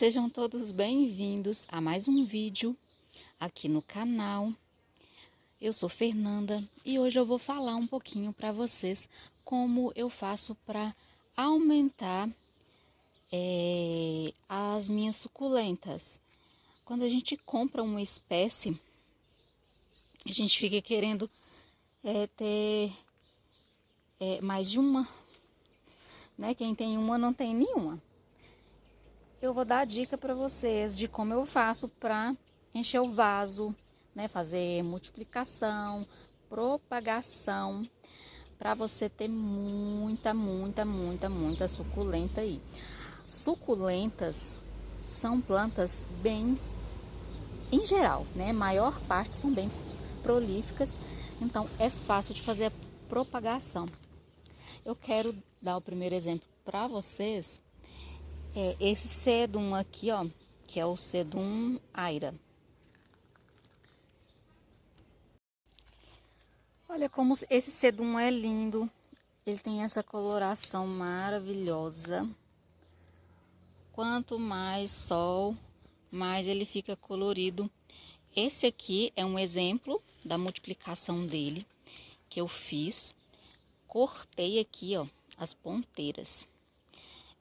sejam todos bem-vindos a mais um vídeo aqui no canal. Eu sou Fernanda e hoje eu vou falar um pouquinho para vocês como eu faço para aumentar as minhas suculentas. Quando a gente compra uma espécie, a gente fica querendo ter mais de uma, né? Quem tem uma não tem nenhuma. Eu vou dar a dica para vocês de como eu faço para encher o vaso, né? Fazer multiplicação, propagação, para você ter muita suculenta aí. Suculentas são plantas bem, em geral, né? Maior parte são bem prolíficas, então é fácil de fazer a propagação. Eu quero dar o primeiro exemplo para vocês. Esse sedum aqui, ó, que é o sedum aira. Olha como esse sedum é lindo. Ele tem essa coloração maravilhosa. Quanto mais sol, mais ele fica colorido. Esse aqui é um exemplo da multiplicação dele que eu fiz. Cortei aqui, ó, as ponteiras.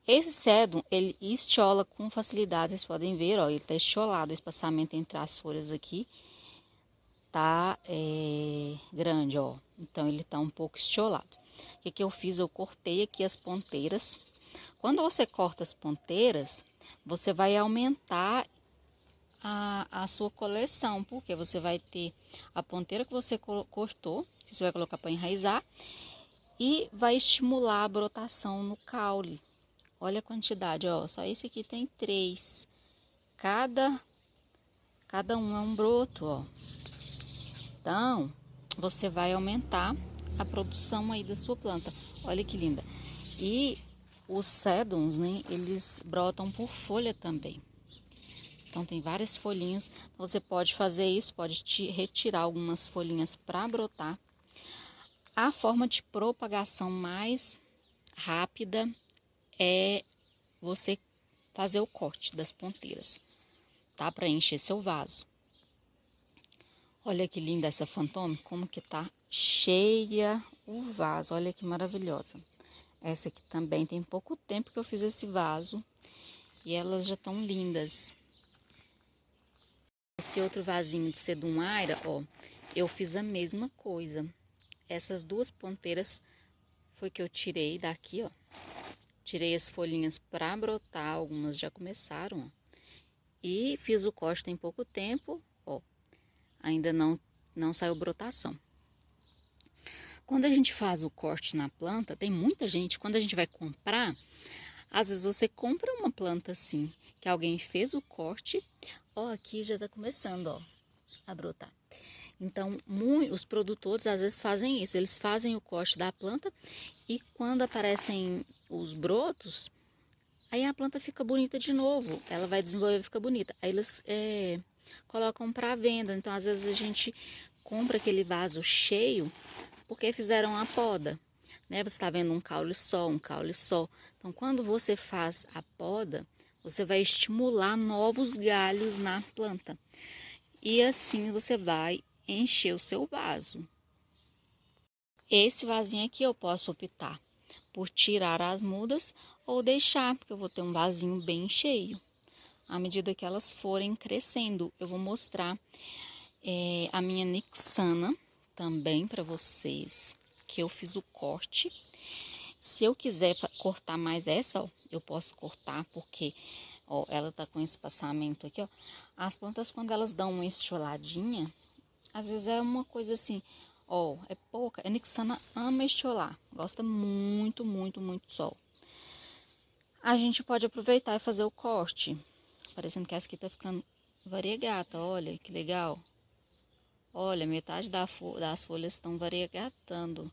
Esse sedum, ele estiola com facilidade, vocês podem ver, ó, ele tá estiolado, o espaçamento entre as folhas aqui tá grande, ó, então ele tá um pouco estiolado. O que eu fiz? Eu cortei aqui as ponteiras. Quando você corta as ponteiras, você vai aumentar a sua coleção, porque você vai ter a ponteira que você cortou, que você vai colocar para enraizar, e vai estimular a brotação no caule. Olha a quantidade, ó, só esse aqui tem 3. Cada um é um broto, ó. Então, você vai aumentar a produção aí da sua planta. Olha que linda. E os sedums, né, eles brotam por folha também. Então, tem várias folhinhas. Você pode fazer isso, pode retirar algumas folhinhas para brotar. A forma de propagação mais rápida é você fazer o corte das ponteiras, tá? Para encher seu vaso. Olha que linda essa fantôme, como que tá cheia o vaso. Olha que maravilhosa. Essa aqui também tem pouco tempo que eu fiz esse vaso e elas já estão lindas. Esse outro vasinho de sedum aira, ó, eu fiz a mesma coisa. Essas duas ponteiras foi que eu tirei daqui, ó. Tirei as folhinhas para brotar, algumas já começaram, ó. E fiz o corte tem pouco tempo, ó. Ainda não saiu brotação. Quando a gente faz o corte na planta, tem muita gente, quando a gente vai comprar, às vezes você compra uma planta assim, que alguém fez o corte, ó, aqui já tá começando, ó, a brotar. Então, os produtores às vezes fazem isso, eles fazem o corte da planta e quando aparecem os brotos, aí a planta fica bonita de novo, ela vai desenvolver e fica bonita. Aí eles colocam para venda, então às vezes a gente compra aquele vaso cheio porque fizeram a poda, né? Você está vendo um caule só. Então, quando você faz a poda, você vai estimular novos galhos na planta e assim você vai encher o seu vaso. Esse vasinho aqui eu posso optar por tirar as mudas ou deixar, porque eu vou ter um vasinho bem cheio. À medida que elas forem crescendo, eu vou mostrar a minha Nixana também para vocês, que eu fiz o corte. Se eu quiser cortar mais essa, ó, eu posso cortar, porque ó, ela tá com esse espaçamento aqui, ó. As plantas, quando elas dão uma estioladinha, às vezes é uma coisa assim, ó, é pouca. A Nixana ama estiolar, gosta muito de sol. A gente pode aproveitar e fazer o corte. Parecendo que essa aqui tá ficando variegata, olha que legal. Olha, metade das folhas estão variegatando.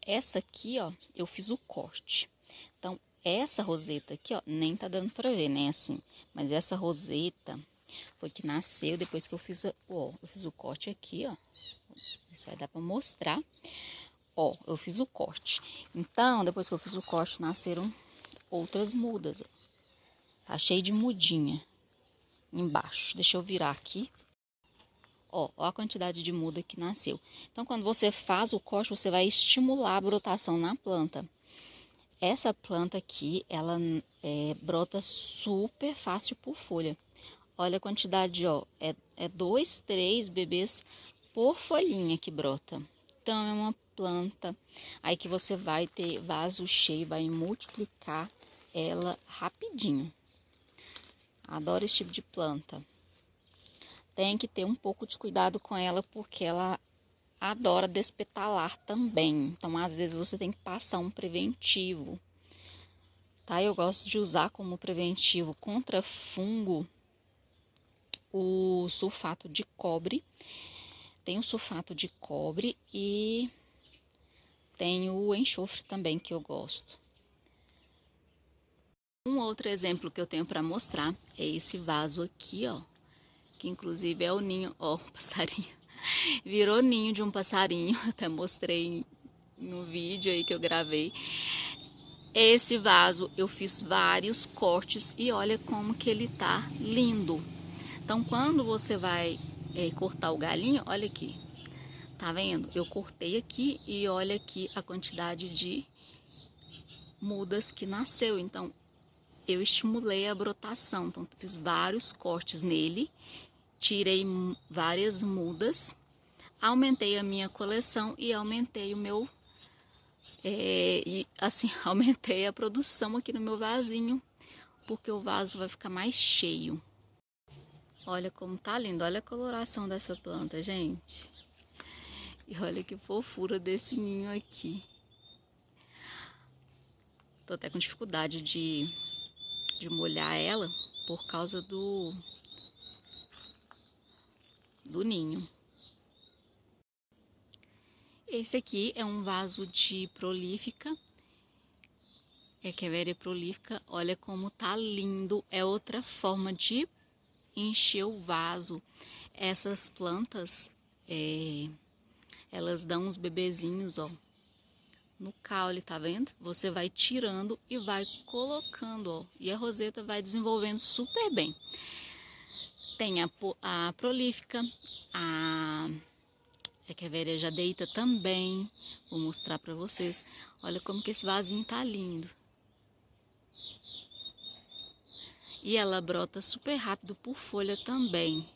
Essa aqui, ó, eu fiz o corte. Então, essa roseta aqui, ó, nem tá dando pra ver, né, assim. Mas essa roseta foi que nasceu depois que eu fiz, ó, eu fiz o corte aqui, ó. Isso vai dar pra mostrar. Ó, eu fiz o corte. Então, depois que eu fiz o corte, nasceram outras mudas, ó. Tá cheio de mudinha embaixo. Deixa eu virar aqui. Ó a quantidade de muda que nasceu. Então, quando você faz o corte, você vai estimular a brotação na planta. Essa planta aqui, ela brota super fácil por folha. Olha a quantidade, ó. É 2, 3 bebês por folhinha que brota. Então, é uma planta aí que você vai ter vaso cheio, vai multiplicar ela rapidinho. Adoro esse tipo de planta. Tem que ter um pouco de cuidado com ela, porque ela adora despetalar também. Então, às vezes, você tem que passar um preventivo. Tá? Eu gosto de usar como preventivo contra fungo o sulfato de cobre. Tem o sulfato de cobre e tem o enxofre também, que eu gosto. Um outro exemplo que eu tenho para mostrar é esse vaso aqui, ó. Que inclusive é o ninho, ó, o passarinho. Virou ninho de um passarinho, até mostrei no vídeo aí que eu gravei. Esse vaso eu fiz vários cortes e olha como que ele tá lindo. Então, quando você vai cortar o galinho, olha aqui. Tá vendo? Eu cortei aqui e olha aqui a quantidade de mudas que nasceu. Então, eu estimulei a brotação. Então, fiz vários cortes nele, tirei várias mudas, aumentei a minha coleção e aumentei o meu... e assim, aumentei a produção aqui no meu vasinho, porque o vaso vai ficar mais cheio. Olha como tá lindo, olha a coloração dessa planta, gente. E olha que fofura desse ninho aqui. Tô até com dificuldade de molhar ela por causa do ninho. Esse aqui é um vaso de prolífica, Echeveria prolífica. Olha como tá lindo, é outra forma de encher o vaso. Essas plantas, elas dão uns bebezinhos, ó, no caule, tá vendo? Você vai tirando e vai colocando, ó, e a roseta vai desenvolvendo super bem. Tem a prolífica, a Echeveria jadeita também. Vou mostrar pra vocês. Olha como que esse vasinho tá lindo. E ela brota super rápido por folha também.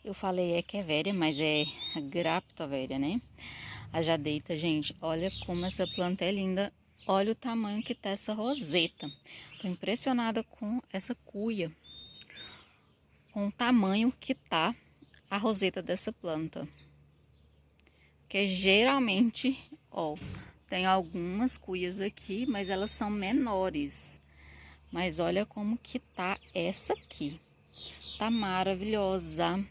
Eu falei Echeveria, mas é a Graptoveria, né? A jadeita, gente, olha como essa planta é linda. Olha o tamanho que tá essa roseta. Tô impressionada com essa cuia, com o tamanho que tá a roseta dessa planta. Porque geralmente, ó, tem algumas cuias aqui, mas elas são menores. Mas olha como que tá essa aqui. Tá maravilhosa.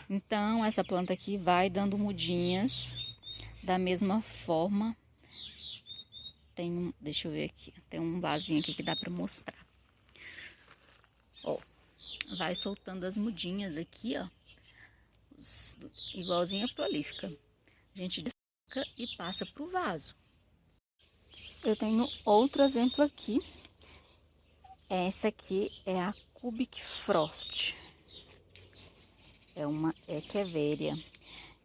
Então, essa planta aqui vai dando mudinhas da mesma forma. Deixa eu ver aqui, tem um vasinho aqui que dá pra mostrar. Ó, vai soltando as mudinhas aqui, ó. Igualzinha a prolífica. A gente desfoca e passa pro vaso. Eu tenho outro exemplo aqui. Essa aqui é a Cubic Frost. É uma Echeveria.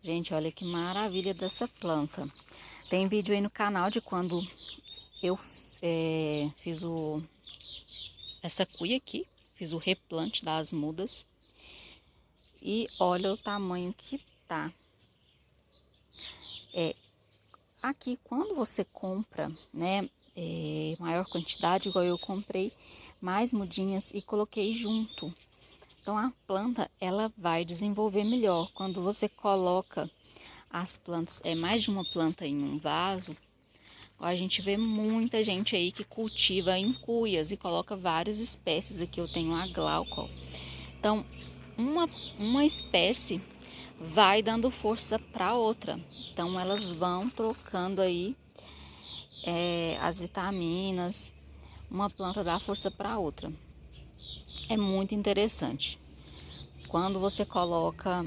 Gente, olha que maravilha dessa planta. Tem vídeo aí no canal de quando eu fiz essa cuia aqui. Fiz o replante das mudas. E olha o tamanho que tá. Aqui, quando você compra, né, maior quantidade, igual eu comprei, mais mudinhas e coloquei junto. Então, a planta, ela vai desenvolver melhor. Quando você coloca as plantas, mais de uma planta em um vaso, a gente vê muita gente aí que cultiva em cuias e coloca várias espécies. Aqui eu tenho a glauca, ó. Então, uma espécie vai dando força para outra. Então, elas vão trocando aí as vitaminas. Uma planta dá força para outra. É muito interessante. quando você coloca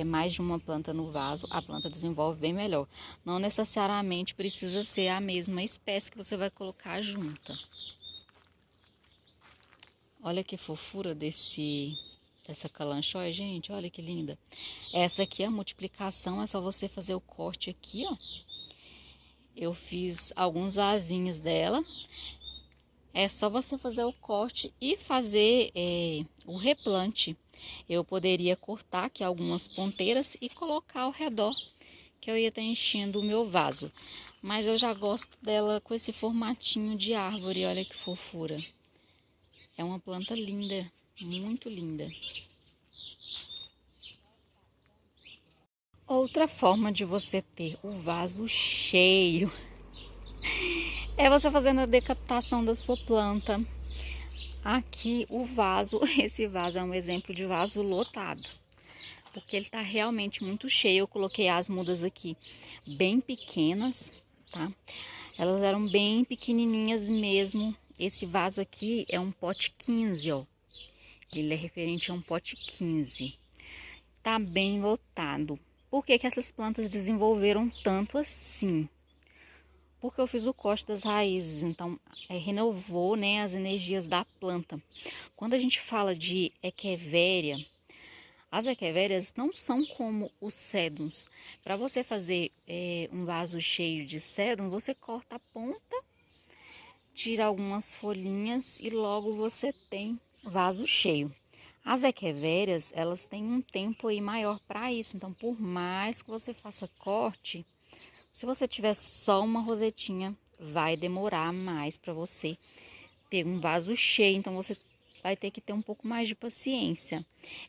mais de uma planta no vaso, a planta desenvolve bem melhor. Não necessariamente precisa ser a mesma espécie que você vai colocar junta. Olha que fofura dessa calanchoe, gente. Olha que linda. Essa aqui, a multiplicação, é só você fazer o corte aqui, ó. Eu fiz alguns vasinhos dela. É só você fazer o corte e fazer o replante. Eu poderia cortar aqui algumas ponteiras e colocar ao redor, que eu ia estar enchendo o meu vaso. Mas eu já gosto dela com esse formatinho de árvore, olha que fofura. É uma planta linda, muito linda. Outra forma de você ter o vaso cheio é você fazendo a decaptação da sua planta. Aqui o vaso, esse vaso é um exemplo de vaso lotado, porque ele tá realmente muito cheio. Eu coloquei as mudas aqui bem pequenas, tá? Elas eram bem pequenininhas mesmo. Esse vaso aqui é um pote 15, ó. Ele é referente a um pote 15. Tá bem lotado. Por que que essas plantas desenvolveram tanto assim? Porque eu fiz o corte das raízes, então renovou, né, as energias da planta. Quando a gente fala de echeveria, as echeverias não são como os sédums. Para você fazer um vaso cheio de sédum, você corta a ponta, tira algumas folhinhas e logo você tem vaso cheio. As echeverias, elas têm um tempo aí maior para isso, então por mais que você faça corte, se você tiver só uma rosetinha, vai demorar mais para você ter um vaso cheio, então você vai ter que ter um pouco mais de paciência.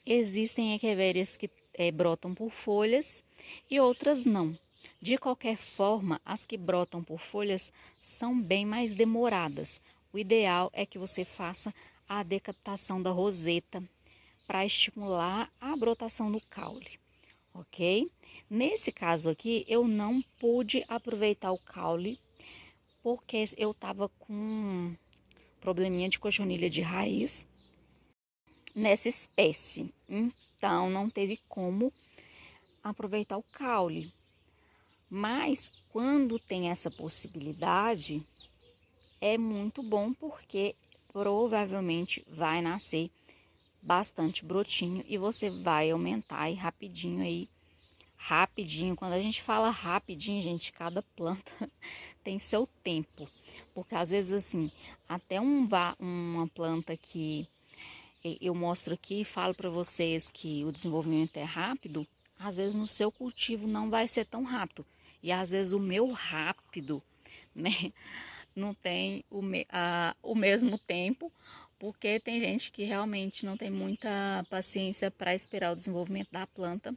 Existem echeverias que brotam por folhas e outras não. De qualquer forma, as que brotam por folhas são bem mais demoradas. O ideal é que você faça a decaptação da roseta para estimular a brotação do caule, ok? Nesse caso aqui, eu não pude aproveitar o caule porque eu tava com probleminha de cochonilha de raiz nessa espécie. Então, não teve como aproveitar o caule. Mas, quando tem essa possibilidade, é muito bom porque provavelmente vai nascer bastante brotinho e você vai aumentar aí rapidinho. Quando a gente fala rapidinho, gente, cada planta tem seu tempo. Porque às vezes assim, até uma planta que eu mostro aqui e falo para vocês que o desenvolvimento é rápido, às vezes no seu cultivo não vai ser tão rápido. E às vezes o meu rápido, né, não tem o mesmo tempo, porque tem gente que realmente não tem muita paciência para esperar o desenvolvimento da planta.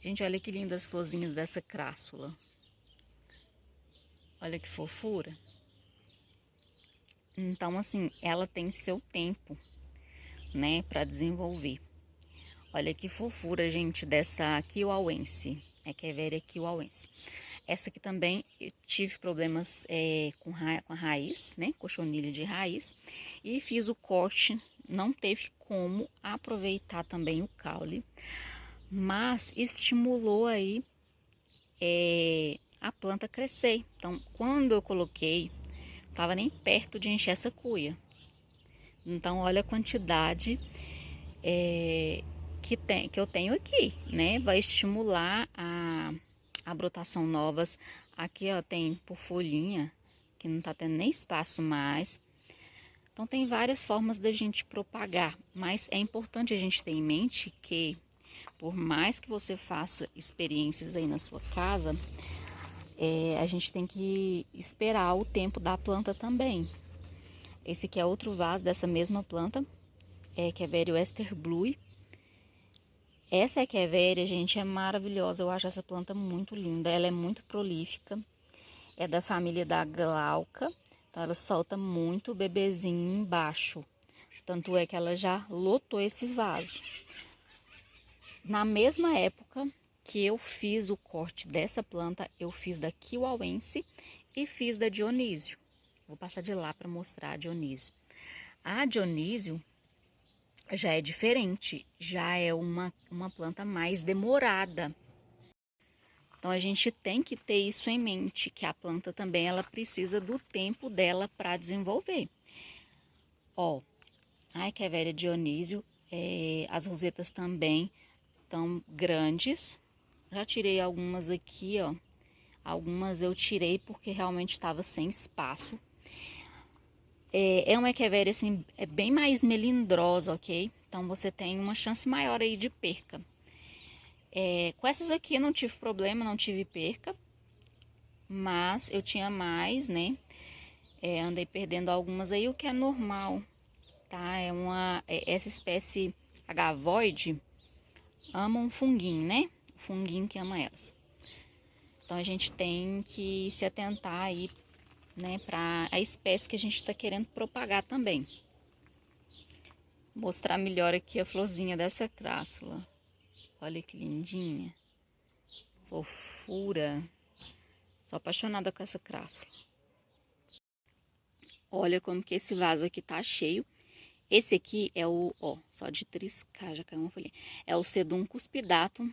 Gente, olha que lindas as florzinhas dessa crassula. Olha que fofura. Então, assim, ela tem seu tempo, né, para desenvolver. Olha que fofura, gente, dessa kiwauense. Echeveria kiwauense. Essa aqui também eu tive problemas com a raiz, né, cochonilha de raiz. E fiz o corte, não teve como aproveitar também o caule. Mas estimulou aí a planta crescer. Então, quando eu coloquei, estava nem perto de encher essa cuia. Então, olha a quantidade que eu tenho aqui, né? Vai estimular a brotação novas. Aqui, ó, tem por folhinha, que não tá tendo nem espaço mais. Então, tem várias formas da gente propagar, mas é importante a gente ter em mente que por mais que você faça experiências aí na sua casa, a gente tem que esperar o tempo da planta também. Esse aqui é outro vaso dessa mesma planta, Echeveria Wester Blue. Essa Echeveria, gente, é maravilhosa. Eu acho essa planta muito linda. Ela é muito prolífica. É da família da Glauca. Então, ela solta muito bebezinho embaixo. Tanto é que ela já lotou esse vaso. Na mesma época que eu fiz o corte dessa planta, eu fiz da kiwauense e fiz da Dionísio. Vou passar de lá para mostrar a Dionísio. A Dionísio, já é diferente, já é uma planta mais demorada. Então a gente tem que ter isso em mente, que a planta também ela precisa do tempo dela para desenvolver. Ó, a Echeveria Dionísio, as rosetas também estão grandes. Já tirei algumas aqui, ó. Algumas eu tirei porque realmente estava sem espaço. É uma Echeveria assim, é bem mais melindrosa, ok? Então você tem uma chance maior aí de perca. Com essas aqui eu não tive problema, não tive perca. Mas eu tinha mais, né? Andei perdendo algumas aí, o que é normal, tá? Essa espécie agavoide ama um funguinho, né? O funguinho que ama elas. Então a gente tem que se atentar aí, né, para a espécie que a gente está querendo propagar também. Vou mostrar melhor aqui a florzinha dessa crassula. Olha que lindinha. Fofura. Sou apaixonada com essa crassula. Olha como que esse vaso aqui tá cheio. Esse aqui é o, ó, só de triscar, já caiu uma folhinha. É o Sedum cuspidatum.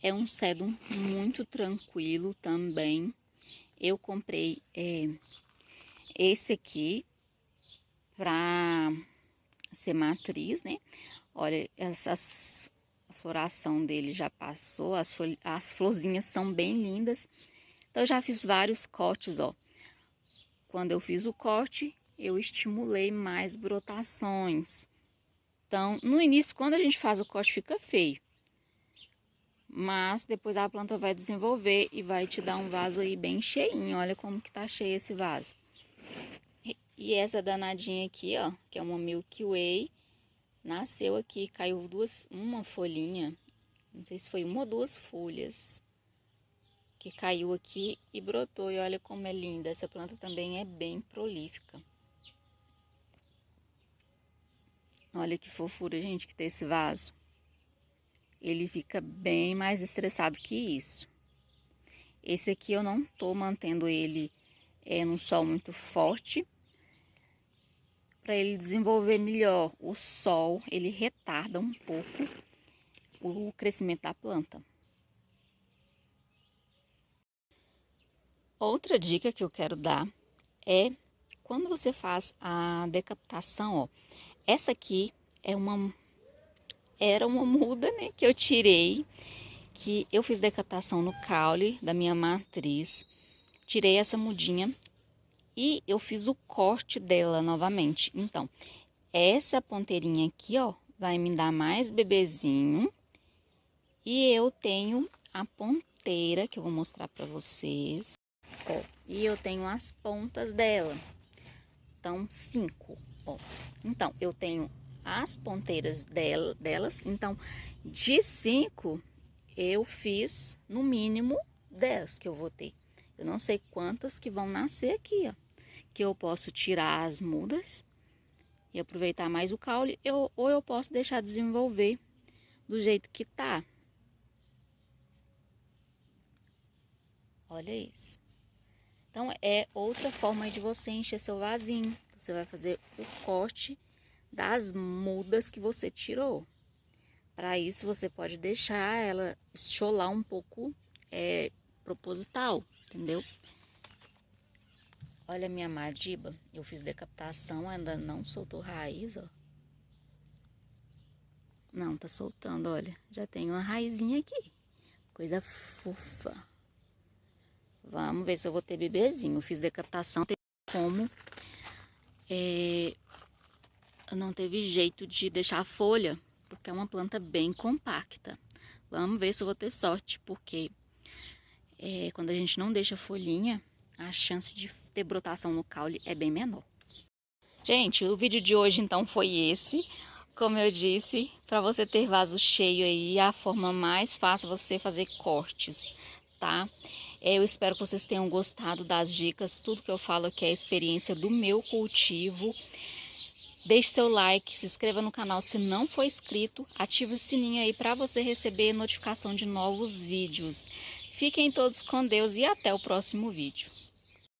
É um sedum muito tranquilo também. Eu comprei esse aqui pra ser matriz, né? Olha, a floração dele já passou, as florzinhas são bem lindas. Então, eu já fiz vários cortes, ó. Quando eu fiz o corte, eu estimulei mais brotações. Então, no início, quando a gente faz o corte, fica feio. Mas depois a planta vai desenvolver e vai te dar um vaso aí bem cheinho. Olha como que tá cheio esse vaso. E essa danadinha aqui, ó, que é uma Milky Way, nasceu aqui, caiu uma folhinha, não sei se foi uma ou duas folhas, que caiu aqui e brotou. E olha como é linda, essa planta também é bem prolífica. Olha que fofura, gente, que tem esse vaso. Ele fica bem mais estressado que isso. Esse aqui eu não tô mantendo ele num sol muito forte, para ele desenvolver melhor. O sol, ele retarda um pouco o crescimento da planta. Outra dica que eu quero dar é quando você faz a decapitação, ó. Essa aqui era uma muda, né, que eu tirei, que eu fiz decapitação no caule da minha matriz. Tirei essa mudinha e eu fiz o corte dela novamente. Então, essa ponteirinha aqui, ó, vai me dar mais bebezinho. E eu tenho a ponteira, que eu vou mostrar pra vocês. Ó, e eu tenho as pontas dela. Então, 5, ó. Então, eu tenho as ponteiras delas. Então, de 5, eu fiz no mínimo 10 que eu vou ter. Eu não sei quantas que vão nascer aqui, ó. Que eu posso tirar as mudas e aproveitar mais o caule, ou eu posso deixar desenvolver do jeito que tá. Olha isso. Então, é outra forma de você encher seu vasinho. Você vai fazer o corte das mudas que você tirou. Para isso, você pode deixar ela cholar um pouco proposital, entendeu? Olha a minha madiba, eu fiz decapitação, ainda não soltou raiz, ó. Não, tá soltando, olha. Já tem uma raizinha aqui. Coisa fofa. Vamos ver se eu vou ter bebezinho. Eu fiz decapitação, tem como... não teve jeito de deixar a folha, porque é uma planta bem compacta. Vamos ver se eu vou ter sorte, porque quando a gente não deixa folhinha, a chance de ter brotação no caule é bem menor. Gente, o vídeo de hoje então foi esse. Como eu disse, para você ter vaso cheio aí, a forma mais fácil é você fazer cortes, tá? Eu espero que vocês tenham gostado das dicas. Tudo que eu falo aqui é a experiência do meu cultivo. Deixe seu like, se inscreva no canal se não for inscrito, ative o sininho aí para você receber notificação de novos vídeos. Fiquem todos com Deus e até o próximo vídeo.